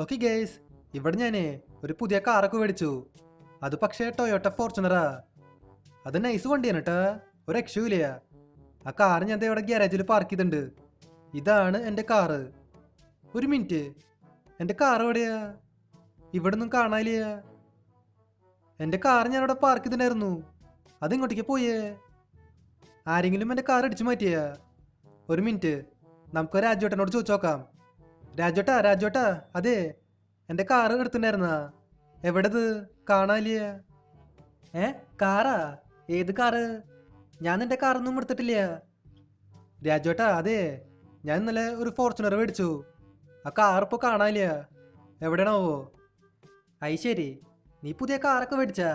Okay guys, ഇവിടെ ഞാനേ ഒരു പുതിയ കാറൊക്കെ മേടിച്ചു. അത് പക്ഷേ ടൊയോട്ട ഫോർച്യൂണറാ. അത് നൈസ് വണ്ടിയാണ് കേട്ടാ, ഒരു രക്ഷയില്ല. ആ കാർ ഞാൻ ദേ ഇവിടെ ഗ്യാരേജിൽ പാർക്ക് ചെയ്തിട്ടുണ്ട്. ഇതാണ് എൻ്റെ കാറ്. ഒരു മിനിറ്റ്, എൻ്റെ കാർ എവിടെയാ? ഇവിടെ ഒന്നും കാണാനില്ല. എൻ്റെ കാർ ഞാനിവിടെ പാർക്ക് ചെയ്തിട്ടുണ്ടായിരുന്നു. അതിങ്ങോട്ടേക്ക് പോയേ. ആരെങ്കിലും എൻ്റെ കാർ അടിച്ചു മാറ്റിയാ? ഒരു മിനിറ്റ്, നമുക്ക് രാജുവേട്ടനോട് ചോദിച്ചു നോക്കാം. രാജുവേട്ടാ, അതെ, എൻ്റെ കാറ് എടുത്തിട്ടുണ്ടായിരുന്നാ? എവിടെത് കാണാനില്ല. കാറാ? ഏത് കാറ്? ഞാൻ എൻ്റെ കാറൊന്നും എടുത്തിട്ടില്ല. രാജുവേട്ടാ, അതെ, ഞാൻ ഇന്നലെ ഒരു ഫോർച്യൂണർ മേടിച്ചു. ആ കാർ ഇപ്പോൾ കാണാനില്ല. എവിടെയാണാവോ? അയ് ശരി, നീ പുതിയ കാറൊക്കെ മേടിച്ചാ?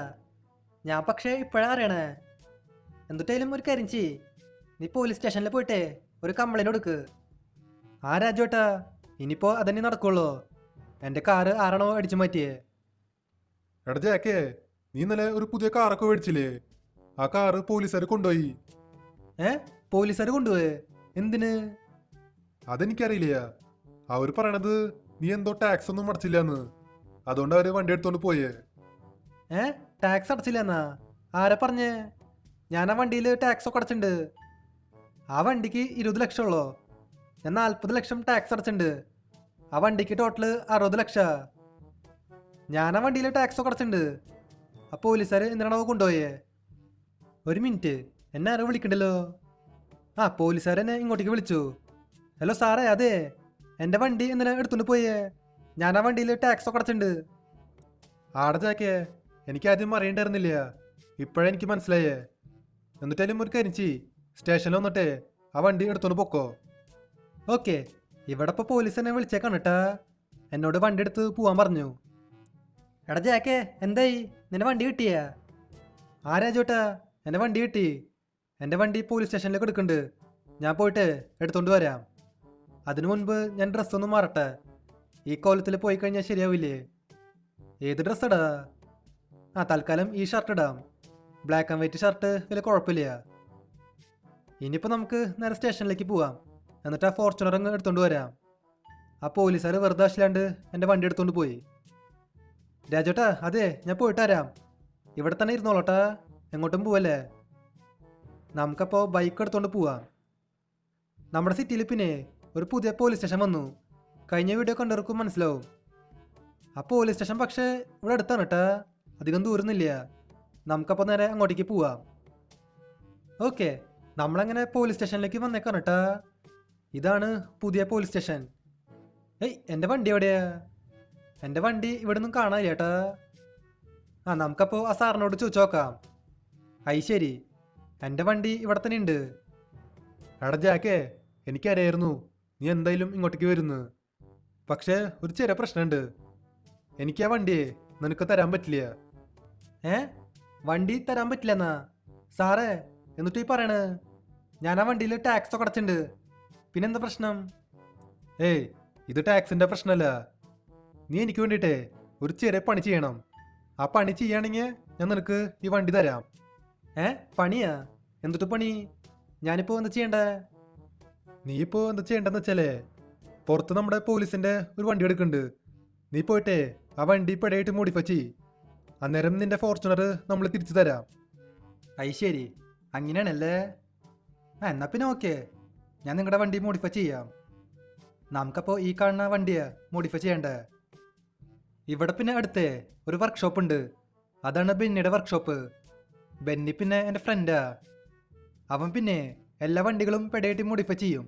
ഞാൻ പക്ഷേ ഇപ്പോഴാണ് അറിയണേ. എന്തിട്ടായാലും ഒരു കാര്യം ചെയ്യ്, നീ പോലീസ് സ്റ്റേഷനിൽ പോയിട്ടേ ഒരു കംപ്ലൈൻറ്റ് കൊടുക്ക്. ആ രാജുവേട്ടാ, ഇനിയിപ്പോൾ അതന്നെ നടക്കുള്ളൂ. എൻ്റെ കാറ് ആരാണോ അടിച്ചു മാറ്റിയേ? എടാ ജാക്കേ, നീ ഇന്നലെ ഒരു പുതിയ കാറൊക്കെ മേടിച്ചില്ലേ? ആ കാറ് പോലീസുകാർ കൊണ്ടുപോയി. പോലീസുകാർ കൊണ്ടുപോയേ? എന്തിന്? അതെനിക്കറിയില്ല. അവർ പറയണത് നീ എന്തോ ടാക്സ് ഒന്നും അടച്ചില്ലാന്ന്, അതുകൊണ്ട് അവര് വണ്ടി എടുത്തോണ്ട് പോയേ. ടാക്സ് അടച്ചില്ലെന്നാ? ആരാ പറഞ്ഞേ? ഞാൻ ആ വണ്ടിയിൽ ടാക്സ് ഒക്കെ അടച്ചിട്ടുണ്ട്. ആ വണ്ടിക്ക് 20 ലക്ഷം ഉള്ളോ? ഞാൻ 40 ലക്ഷം ടാക്സ് അടച്ചിട്ടുണ്ട്. ആ വണ്ടിക്ക് ടോട്ടൽ 60 ലക്ഷം. ഞാൻ ആ വണ്ടിയിൽ ടാക്സ് ഒക്കെ അടച്ചിട്ടുണ്ട്. ആ പോലീസുകാർ എന്തിനാണോ കൊണ്ടുപോയേ? ഒരു മിനിറ്റ്, എന്നെ ആരോ വിളിക്കണ്ടല്ലോ. പോലീസുകാർ എന്നെ ഇങ്ങോട്ടേക്ക് വിളിച്ചു. ഹലോ സാറേ, അതെ, എൻ്റെ വണ്ടി എന്തിനാ എടുത്തുകൊണ്ട് പോയേ? ഞാൻ ആ വണ്ടിയിൽ ടാക്സ് ഒക്കെ അടച്ചിട്ടുണ്ട്. ആടെ ജാക്കേ, എനിക്കാദ്യം അറിയണ്ടായിരുന്നില്ല, ഇപ്പോഴെനിക്ക് മനസ്സിലായേ. എന്നിട്ടാലും ഒരു കാര്യം ചെയ്യ്, സ്റ്റേഷനിൽ വന്നിട്ടേ ആ വണ്ടി എടുത്തോണ്ട് പൊക്കോ. ഓക്കെ, ഇവിടെ ഇപ്പോൾ പോലീസ് എന്നെ വിളിച്ചേക്കാണ് കേട്ടാ. എന്നോട് വണ്ടി എടുത്ത് പോവാൻ പറഞ്ഞു. എടാ ജാക്കേ, എന്തായി? നിന്റെ വണ്ടി കിട്ടിയാ? ആരാജോട്ടാ, എൻ്റെ വണ്ടി കിട്ടി. എൻ്റെ വണ്ടി പോലീസ് സ്റ്റേഷനിലേക്ക് എടുക്കുന്നുണ്ട്. ഞാൻ പോയിട്ട് എടുത്തോണ്ട് വരാം. അതിനു മുൻപ് ഞാൻ ഡ്രസ്സൊന്നും മാറട്ടെ. ഈ കോലത്തിൽ പോയി കഴിഞ്ഞാൽ ശരിയാവില്ലേ? ഏത് ഡ്രസ്സ് ഇടാ? തൽക്കാലം ഈ ഷർട്ട് ഇടാം. ബ്ലാക്ക് ആൻഡ് വൈറ്റ് ഷർട്ട് വലിയ കുഴപ്പമില്ല. ഇനിയിപ്പോൾ നമുക്ക് നേരെ സ്റ്റേഷനിലേക്ക് പോവാം. എന്നിട്ട് ആ ഫോർച്യൂണർ അങ്ങ് എടുത്തോണ്ട് വരാം. ആ പോലീസുകാർ വെറുതെ ആവശ്യമില്ലാണ്ട് എൻ്റെ വണ്ടി എടുത്തോണ്ട് പോയി. രാജോട്ടാ, അതെ, ഞാൻ പോയിട്ട് വരാം. ഇവിടെ തന്നെ ഇരുന്നോളോട്ടാ, എങ്ങോട്ടും പോവല്ലേ. നമുക്കപ്പോൾ ബൈക്ക് എടുത്തോണ്ട് പോവാം. നമ്മുടെ സിറ്റിയിൽ പിന്നെ ഒരു പുതിയ പോലീസ് സ്റ്റേഷൻ വന്നു. കഴിഞ്ഞ വീഡിയോ കണ്ടവർക്കും മനസ്സിലാവും. ആ പോലീസ് സ്റ്റേഷൻ പക്ഷേ ഇവിടെ അടുത്താണ് കേട്ടാ, അധികം ദൂരമൊന്നുമില്ല. നമുക്കപ്പോൾ നേരെ അങ്ങോട്ടേക്ക് പോവാം. ഓക്കെ, നമ്മളങ്ങനെ പോലീസ് സ്റ്റേഷനിലേക്ക് വന്നേക്കാണ് കേട്ടാ. ഇതാണ് പുതിയ പോലീസ് സ്റ്റേഷൻ. എൻ്റെ വണ്ടി എവിടെയാ? എൻ്റെ വണ്ടി ഇവിടെ ഒന്നും കാണാനില്ല ചേട്ടാ. നമുക്കപ്പോൾ ആ സാറിനോട് ചോദിച്ചു നോക്കാം. ശരി, എൻ്റെ വണ്ടി ഇവിടെ തന്നെ ഉണ്ട്. എടാ ജാക്കേ, എനിക്കറിയായിരുന്നു നീ എന്തായാലും ഇങ്ങോട്ടേക്ക് വരുന്നു. പക്ഷേ ഒരു ചെറിയ പ്രശ്നമുണ്ട്. എനിക്ക് ആ വണ്ടിയെ നിനക്ക് തരാൻ പറ്റില്ല. വണ്ടി തരാൻ പറ്റില്ലെന്നാ? സാറേ, എന്നിട്ട് ഈ പറയണേ, ഞാൻ ആ വണ്ടിയിൽ ടാക്സ് ഒക്കെ അടച്ചിട്ടുണ്ട്. പിന്നെന്താ പ്രശ്നം? ഇത് ടാക്സിന്റെ പ്രശ്നമല്ല. നീ എനിക്ക് വേണ്ടിയിട്ടേ ഒരു ചെറിയ പണി ചെയ്യണം. ആ പണി ചെയ്യുകയാണെങ്കിൽ ഞാൻ നിനക്ക് ഈ വണ്ടി തരാം. പണിയാ? എന്തിട്ട് പണി? ഞാനിപ്പോൾ എന്താ ചെയ്യണ്ടേ? നീ ഇപ്പോൾ എന്താ ചെയ്യേണ്ടതെന്ന് വെച്ചാലേ, പുറത്ത് നമ്മുടെ പോലീസിന്റെ ഒരു വണ്ടി എടുക്കുന്നുണ്ട്. നീ പോയിട്ടേ ആ വണ്ടി പെടയായിട്ട് മോഡിഫൈ ചെയ്യ്. അന്നേരം നിന്റെ ഫോർച്യൂണർ നമ്മൾ തിരിച്ചു തരാം. ശരി, അങ്ങനെയാണല്ലേ. എന്നാ പിന്നെ ഓക്കെ, ഞാൻ നിങ്ങളുടെ വണ്ടി മോഡിഫൈ ചെയ്യാം. നമുക്കപ്പോൾ ഈ കാണുന്ന വണ്ടിയാ മോഡിഫൈ ചെയ്യണ്ടേ. ഇവിടെ പിന്നെ അടുത്തേ ഒരു വർക്ക്ഷോപ്പ് ഉണ്ട്. അതാണ് ബെന്നിയുടെ വർക്ക്ഷോപ്പ്. ബെന്നി പിന്നെ എൻ്റെ ഫ്രണ്ടാ. അവൻ പിന്നെ എല്ലാ വണ്ടികളും പെടയായിട്ട് മോഡിഫൈ ചെയ്യും.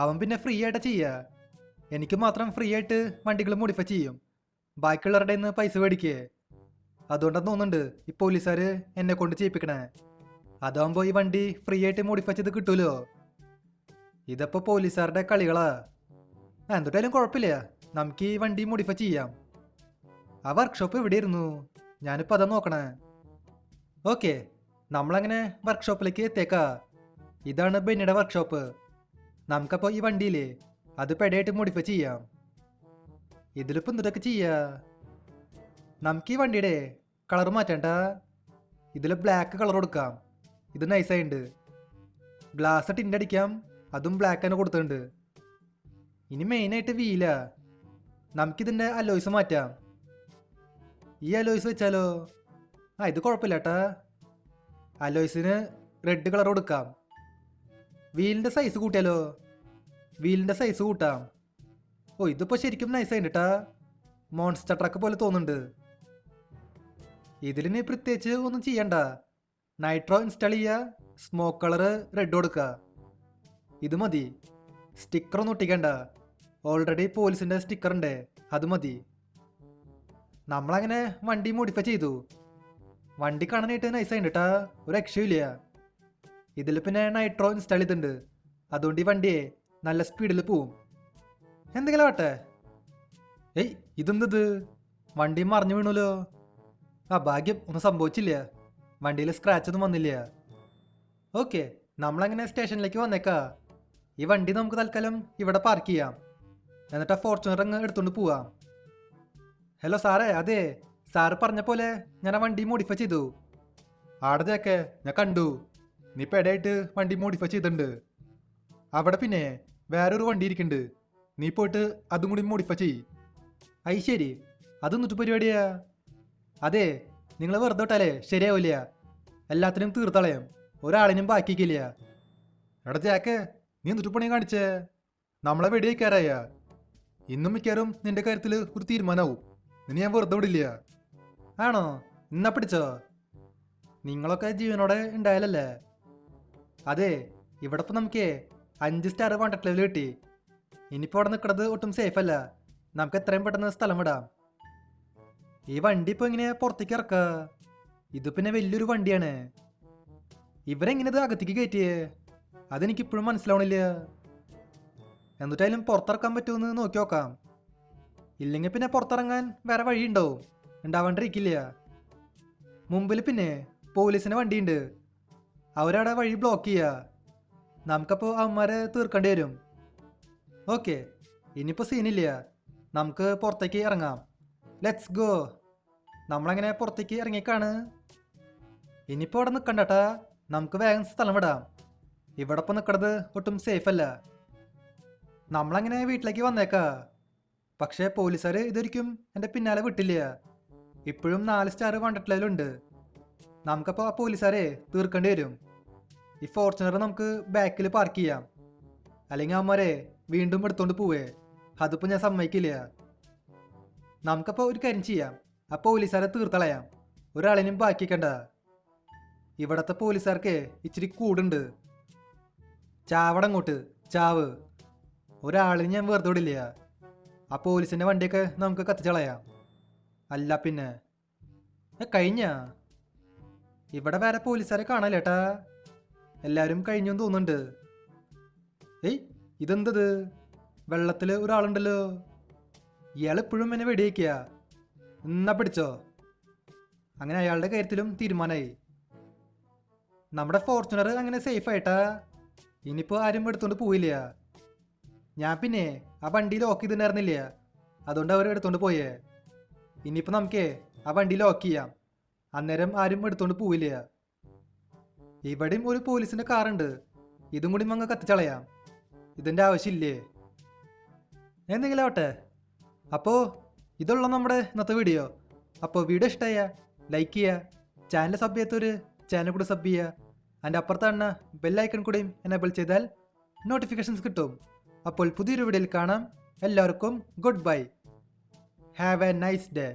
അവൻ പിന്നെ ഫ്രീ ആയിട്ടാ ചെയ്യുക. എനിക്ക് മാത്രം ഫ്രീ ആയിട്ട് വണ്ടികൾ മോഡിഫൈ ചെയ്യും. ബാക്കിയുള്ളവരുടെ നിന്ന് പൈസ മേടിക്കേ. അതുകൊണ്ടാന്ന് തോന്നുന്നുണ്ട് ഈ പോലീസുകാർ എന്നെ കൊണ്ട് ചെയ്യിപ്പിക്കണേ. അതാകുമ്പോൾ ഈ വണ്ടി ഫ്രീ ആയിട്ട് മോഡിഫൈ ചെയ്ത് കിട്ടൂലോ. ഇതപ്പോൾ പോലീസുകാരുടെ കളികളാ. എന്തിട്ടായാലും കുഴപ്പമില്ല, നമുക്ക് ഈ വണ്ടി മോഡിഫൈ ചെയ്യാം. ആ വർക്ക്ഷോപ്പ് എവിടെയായിരുന്നു? ഞാനിപ്പോൾ അതാ നോക്കണേ. ഓക്കെ, നമ്മളങ്ങനെ വർക്ക്ഷോപ്പിലേക്ക് എത്തിയേക്കാ. ഇതാണ് ബെന്നിയുടെ വർക്ക്ഷോപ്പ്. നമുക്കപ്പോൾ ഈ വണ്ടിയില്ലേ അത് പെടയായിട്ട് മോഡിഫൈ ചെയ്യാം. ഇതിലിപ്പോൾ എന്തൊക്കെ ചെയ്യാ? നമുക്ക് ഈ വണ്ടിയുടെ കളർ മാറ്റണ്ട. ഇതിൽ ബ്ലാക്ക് കളർ കൊടുക്കാം. ഇത് നൈസായിട്ടുണ്ട്. ഗ്ലാസ് ടിൻ്റ് അടിക്കാം, അതും ബ്ലാക്ക് തന്നെ കൊടുത്തിട്ടുണ്ട്. ഇനി മെയിനായിട്ട് വീലാ. നമുക്കിതിൻ്റെ അലോയ്സ് മാറ്റാം. ഈ അലോയ്സ് വെച്ചാലോ? ഇത് കുഴപ്പമില്ല ഏട്ടാ. അലോയ്സിന് റെഡ് കളർ കൊടുക്കാം. വീലിൻ്റെ സൈസ് കൂട്ടിയാലോ? വീലിൻ്റെ സൈസ് കൂട്ടാം. ഇതിപ്പോൾ ശരിക്കും നൈസായിട്ട് കേട്ടാ. മോൺസ്റ്റർ ട്രക്ക് പോലെ തോന്നുന്നുണ്ട്. ഇതിലിനി പ്രത്യേകിച്ച് ഒന്നും ചെയ്യണ്ട. നൈട്രോ ഇൻസ്റ്റാൾ ചെയ്യുക, സ്മോക്ക് കളറ് റെഡ് കൊടുക്കുക. ഇത് മതി. സ്റ്റിക്കറൊന്നും ഒട്ടിക്കണ്ട. ഓൾറെഡി പോലീസിൻ്റെ സ്റ്റിക്കർ ഉണ്ട്, അത് മതി. നമ്മളങ്ങനെ വണ്ടി മോഡിഫൈ ചെയ്തു. വണ്ടി കാണാനായിട്ട് നൈസായിട്ട് കേട്ടാ, ഒരു രക്ഷയില്ല. ഇതിൽ പിന്നെ നൈട്രോ ഇൻസ്റ്റാൾ ചെയ്തിട്ടുണ്ട്. അതുകൊണ്ട് ഈ വണ്ടിയെ നല്ല സ്പീഡിൽ പോവും. എന്തെങ്കിലും ആട്ടെ. ഇതെന്തത്? വണ്ടി മറിഞ്ഞു വീണല്ലോ. ഭാഗ്യം, ഒന്നും സംഭവിച്ചില്ല. വണ്ടിയിൽ സ്ക്രാച്ച് ഒന്നും വന്നില്ല. ഓക്കെ, നമ്മളങ്ങനെ സ്റ്റേഷനിലേക്ക് വന്നേക്കാ. ഈ വണ്ടി നമുക്ക് തൽക്കാലം ഇവിടെ പാർക്ക് ചെയ്യാം. എന്നിട്ട് ആ ഫോർച്യൂണർ അങ്ങ് എടുത്തുകൊണ്ട് പോവാം. ഹലോ സാറേ, അതെ സാറ് പറഞ്ഞ പോലെ ഞാൻ ആ വണ്ടി മോഡിഫൈ ചെയ്തു. ആടെ ജാക്കെ, ഞാൻ കണ്ടു. നീ പെടായിട്ട് വണ്ടി മോഡിഫൈ ചെയ്തിട്ടുണ്ട്. അവിടെ പിന്നെ വേറൊരു വണ്ടി ഇരിക്കുന്നുണ്ട്. നീ പോയിട്ട് അതും കൂടി മോഡിഫൈ ചെയ്യ്. ശരി, അതൊന്നിട്ട് പരിപാടിയാ. അതെ, നിങ്ങൾ വെറുതെ വിട്ടാലേ ശരിയാവില്ല. എല്ലാത്തിനും തീർത്തളയും, ഒരാളിനും ബാക്കിക്കില്ല. എടാ ജാക്കെ, നീ എന്നിട്ട് പണി കാണിച്ചേ? നമ്മളെ വെടിയേക്കാറായ. ഇന്നും മിക്കാറും നിന്റെ കാര്യത്തിൽ ഒരു തീരുമാനമാവും. നിന്നെ ഞാൻ വെറുതെ വിടില്ല. ആണോ? എന്നാ പിടിച്ചോ. നിങ്ങളൊക്കെ ജീവനോടെ ഉണ്ടായാലല്ലേ. അതെ, ഇവിടെ ഇപ്പം നമുക്ക് 5 സ്റ്റാർ വാണ്ടഡ് ലെവൽ കിട്ടി. ഇനിയിപ്പോൾ അവിടെ നിൽക്കുന്നത് ഒട്ടും സേഫ് അല്ല. നമുക്ക് എത്രയും പെട്ടെന്ന് സ്ഥലം വിടാം. ഈ വണ്ടി ഇപ്പോൾ എങ്ങനെയാ പുറത്തേക്ക് ഇറക്കുക? ഇത് പിന്നെ വലിയൊരു വണ്ടിയാണ്. ഇവരെങ്ങനെ ഇത് അകത്തേക്ക് കയറ്റിയേ? അതെനിക്കിപ്പോഴും മനസ്സിലാവണില്ല. എന്നിട്ടായാലും പുറത്തിറക്കാൻ പറ്റുമെന്ന് നോക്കി നോക്കാം. ഇല്ലെങ്കിൽ പിന്നെ പുറത്തിറങ്ങാൻ വേറെ വഴി ഉണ്ടാവും. ഉണ്ടാവാണ്ടിരിക്കില്ല. മുമ്പിൽ പിന്നെ പോലീസിൻ്റെ വണ്ടിയുണ്ട്. അവരവിടെ വഴി ബ്ലോക്ക് ചെയ്യുക. നമുക്കപ്പോൾ അവന്മാരെ തീർക്കേണ്ടി വരും. ഓക്കെ, ഇനിയിപ്പോൾ സീനില്ല. നമുക്ക് പുറത്തേക്ക് ഇറങ്ങാം. Let's go. നമ്മളങ്ങനെ പുറത്തേക്ക് ഇറങ്ങിക്കാണ്. ഇനിയിപ്പോൾ അവിടെ നിൽക്കണ്ടട്ടാ, നമുക്ക് വേഗം സ്ഥലം വിടാം. ഇവിടെ ഇപ്പോൾ നിൽക്കണത് ഒട്ടും സേഫ് അല്ല. നമ്മളങ്ങനെ വീട്ടിലേക്ക് വന്നേക്കാ. പക്ഷേ പോലീസുകാർ ഇതൊരിക്കും എൻ്റെ പിന്നാലെ വിട്ടില്ല. ഇപ്പോഴും 4 സ്റ്റാർ വാണ്ടഡ് ലെവലുണ്ട്. നമുക്കപ്പോൾ ആ പോലീസുകാരെ തീർക്കേണ്ടി വരും. ഈ ഫോർച്യൂണർ നമുക്ക് ബാക്കിൽ പാർക്ക് ചെയ്യാം. അല്ലെങ്കിൽ അവന്മാരെ വീണ്ടും എടുത്തോണ്ട് പോവേ. അതിപ്പോൾ ഞാൻ സമ്മതിക്കില്ല. നമുക്കപ്പോൾ ഒരു കാര്യം ചെയ്യാം, ആ പോലീസുകാരെ തീർത്തളയാം. ഒരാളിനും ബാക്കിക്കണ്ട. ഇവിടത്തെ പോലീസുകാർക്ക് ഇച്ചിരി കൂടുണ്ട്. ചാവടങ്ങോട്ട് ചാവ്. ഒരാളിന് ഞാൻ വെറുതെ വിടില്ല. ആ പോലീസിൻ്റെ വണ്ടിയൊക്കെ നമുക്ക് കത്തിച്ചളയാം. അല്ല പിന്നെ കഴിഞ്ഞ ഇവിടെ വേറെ പോലീസുകാരെ കാണാലേട്ടാ. എല്ലാവരും കഴിഞ്ഞു തോന്നുന്നുണ്ട്. ഇതെന്തത്? വെള്ളത്തിൽ ഒരാളുണ്ടല്ലോ. ഇയാൾ ഇപ്പോഴും എന്നെ വെടിവെക്കുക. എന്നാ പിടിച്ചോ. അങ്ങനെ അയാളുടെ കാര്യത്തിലും തീരുമാനമായി. നമ്മുടെ ഫോർച്യൂണർ അങ്ങനെ സേഫ് ആയിട്ടാ. ഇനിയിപ്പോൾ ആരും എടുത്തോണ്ട് പോയില്ല. ഞാൻ പിന്നെ ആ വണ്ടി ലോക്ക് ചെയ്തിട്ടുണ്ടായിരുന്നില്ല. അതുകൊണ്ട് അവർ എടുത്തോണ്ട് പോയേ. ഇനിയിപ്പോൾ നമുക്ക് ആ വണ്ടി ലോക്ക് ചെയ്യാം. അന്നേരം ആരും എടുത്തോണ്ട് പോവില്ല. ഇവിടെയും ഒരു പോലീസിൻ്റെ കാറുണ്ട്. ഇതും കൂടി അങ്ങ് കത്തിച്ചളയാം. ഇതിൻ്റെ ആവശ്യമില്ലേ? എന്തെങ്കിലും ആവട്ടെ. അപ്പോൾ ഇതുള്ള നമ്മുടെ ഇന്നത്തെ വീഡിയോ. അപ്പോൾ വീഡിയോ ഇഷ്ടമായ ലൈക്ക് ചെയ്യുക. ചാനൽ സബ് ചെയ്യാത്തൊരു ചാനൽ കൂടി സബ് ചെയ്യുക. അതിൻ്റെ അപ്പുറത്താണ് ബെല്ലൈക്കൺ കൂടിയും എനേബിൾ ചെയ്താൽ നോട്ടിഫിക്കേഷൻസ് കിട്ടും. അപ്പോൾ പുതിയൊരു വീഡിയോയിൽ കാണാം. എല്ലാവർക്കും good bye. Have A nice day.